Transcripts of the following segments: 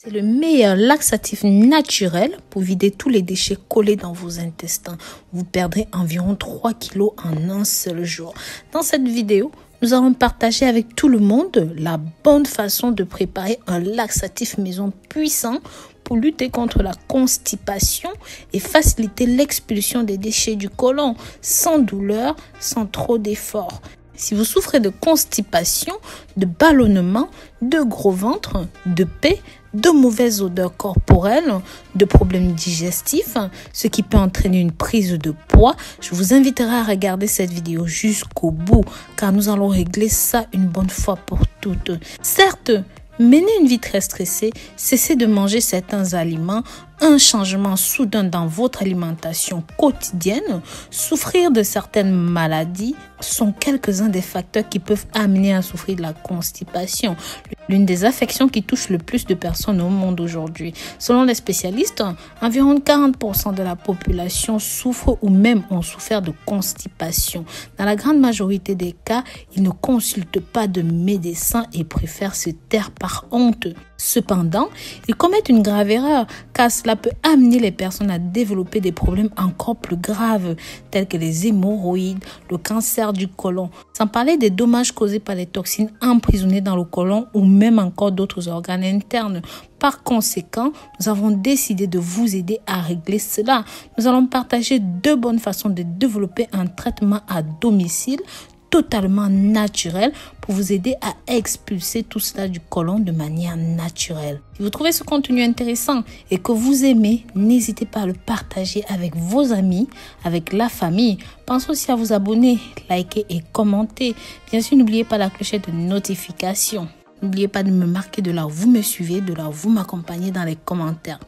C'est le meilleur laxatif naturel pour vider tous les déchets collés dans vos intestins. Vous perdrez environ 3 kilos en un seul jour. Dans cette vidéo, nous allons partager avec tout le monde la bonne façon de préparer un laxatif maison puissant pour lutter contre la constipation et faciliter l'expulsion des déchets du côlon sans douleur, sans trop d'efforts. Si vous souffrez de constipation, de ballonnement, de gros ventre, de paix, de mauvaises odeurs corporelles, de problèmes digestifs, ce qui peut entraîner une prise de poids, je vous inviterai à regarder cette vidéo jusqu'au bout car nous allons régler ça une bonne fois pour toutes. Certes, menez une vie très stressée, cessez de manger certains aliments, un changement soudain dans votre alimentation quotidienne, souffrir de certaines maladies sont quelques-uns des facteurs qui peuvent amener à souffrir de la constipation, l'une des affections qui touche le plus de personnes au monde aujourd'hui. Selon les spécialistes, environ 40% de la population souffre ou même ont souffert de constipation. Dans la grande majorité des cas, ils ne consultent pas de médecin et préfèrent se taire par honte. Cependant, ils commettent une grave erreur car cela peut amener les personnes à développer des problèmes encore plus graves tels que les hémorroïdes, le cancer du côlon, sans parler des dommages causés par les toxines emprisonnées dans le côlon ou même encore d'autres organes internes. Par conséquent, nous avons décidé de vous aider à régler cela. Nous allons partager 2 bonnes façons de développer un traitement à domicile totalement naturel pour vous aider à expulser tout cela du côlon de manière naturelle. Si vous trouvez ce contenu intéressant et que vous aimez, n'hésitez pas à le partager avec vos amis, avec la famille. Pensez aussi à vous abonner, liker et commenter. Bien sûr, n'oubliez pas la clochette de notification. N'oubliez pas de me marquer de là où vous me suivez, de là où vous m'accompagnez dans les commentaires.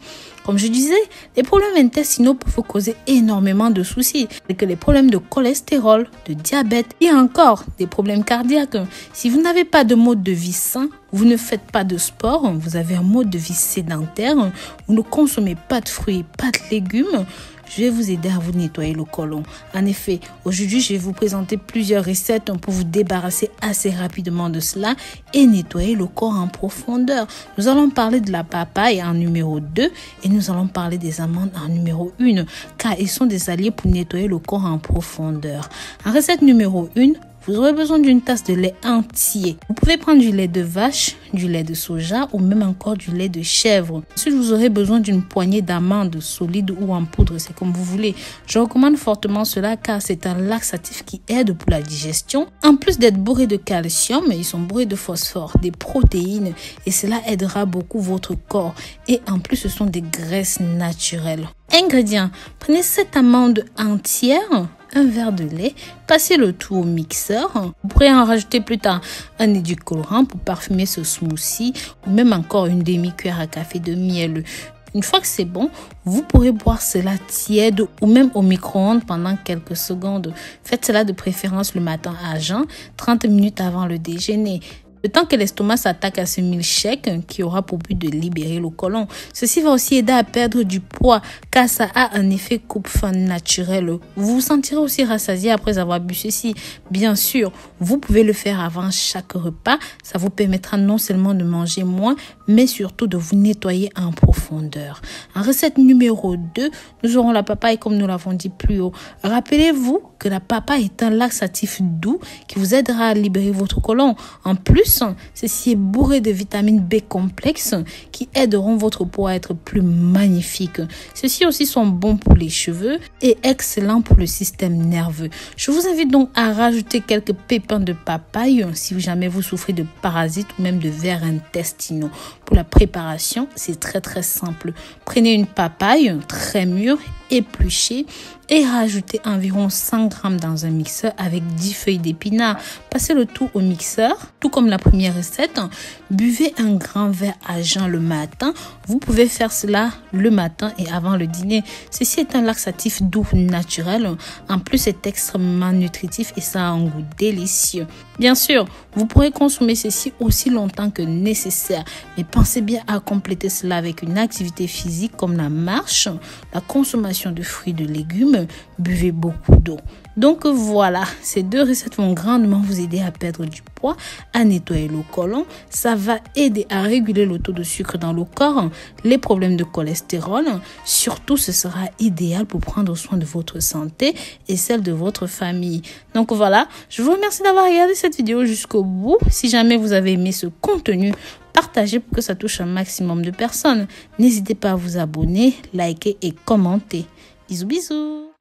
Comme je disais, les problèmes intestinaux peuvent vous causer énormément de soucis, tels que les problèmes de cholestérol, de diabète et encore des problèmes cardiaques. Si vous n'avez pas de mode de vie sain, vous ne faites pas de sport, vous avez un mode de vie sédentaire, vous ne consommez pas de fruits, pas de légumes, je vais vous aider à vous nettoyer le côlon. En effet, aujourd'hui, je vais vous présenter plusieurs recettes pour vous débarrasser assez rapidement de cela et nettoyer le corps en profondeur. Nous allons parler de la papaye en numéro 2 et nous allons parler des amandes en numéro 1 car ils sont des alliés pour nettoyer le corps en profondeur. En recette numéro 1, vous aurez besoin d'une tasse de lait entier. Vous pouvez prendre du lait de vache, du lait de soja ou même encore du lait de chèvre. Ensuite, vous aurez besoin d'une poignée d'amandes solides ou en poudre, c'est comme vous voulez. Je recommande fortement cela car c'est un laxatif qui aide pour la digestion. En plus d'être bourré de calcium, ils sont bourrés de phosphore, des protéines et cela aidera beaucoup votre corps. Et en plus, ce sont des graisses naturelles. Ingrédients, prenez 7 amandes entières, un verre de lait, passez le tout au mixeur. Vous pourrez en rajouter plus tard un édulcorant pour parfumer ce smoothie ou même encore une demi-cuillère à café de miel. Une fois que c'est bon, vous pourrez boire cela tiède ou même au micro-ondes pendant quelques secondes. Faites cela de préférence le matin à jeun, 30 minutes avant le déjeuner. Le temps que l'estomac s'attaque à ce milkshake qui aura pour but de libérer le côlon. Ceci va aussi aider à perdre du poids car ça a un effet coupe-faim naturel. Vous vous sentirez aussi rassasié après avoir bu ceci. Bien sûr, vous pouvez le faire avant chaque repas. Ça vous permettra non seulement de manger moins, mais surtout de vous nettoyer en profondeur. En recette numéro 2, nous aurons la papaye comme nous l'avons dit plus haut. Rappelez-vous que la papaye est un laxatif doux qui vous aidera à libérer votre côlon. En plus, ceci est bourré de vitamines B complexes qui aideront votre peau à être plus magnifique. Ceux-ci aussi sont bons pour les cheveux et excellents pour le système nerveux. Je vous invite donc à rajouter quelques pépins de papaye si jamais vous souffrez de parasites ou même de vers intestinaux. Pour la préparation, c'est très simple. Prenez une papaye très mûre, épluchée et rajoutez environ 100 g dans un mixeur avec 10 feuilles d'épinards. Passez le tout au mixeur, tout comme la première recette. Buvez un grand verre à jeun le matin. Vous pouvez faire cela le matin et avant le dîner. Ceci est un laxatif doux naturel. En plus, c'est extrêmement nutritif et ça a un goût délicieux. Bien sûr, vous pourrez consommer ceci aussi longtemps que nécessaire. Mais pensez bien à compléter cela avec une activité physique comme la marche, la consommation de fruits et de légumes. Buvez beaucoup d'eau. Donc voilà, ces 2 recettes vont grandement vous aider à perdre du poids. poids, à nettoyer le côlon. Ça va aider à réguler le taux de sucre dans le corps, les problèmes de cholestérol. Surtout, ce sera idéal pour prendre soin de votre santé et celle de votre famille. Donc voilà, je vous remercie d'avoir regardé cette vidéo jusqu'au bout. Si jamais vous avez aimé ce contenu, partagez pour que ça touche un maximum de personnes. N'hésitez pas à vous abonner, liker et commenter. Bisous bisous.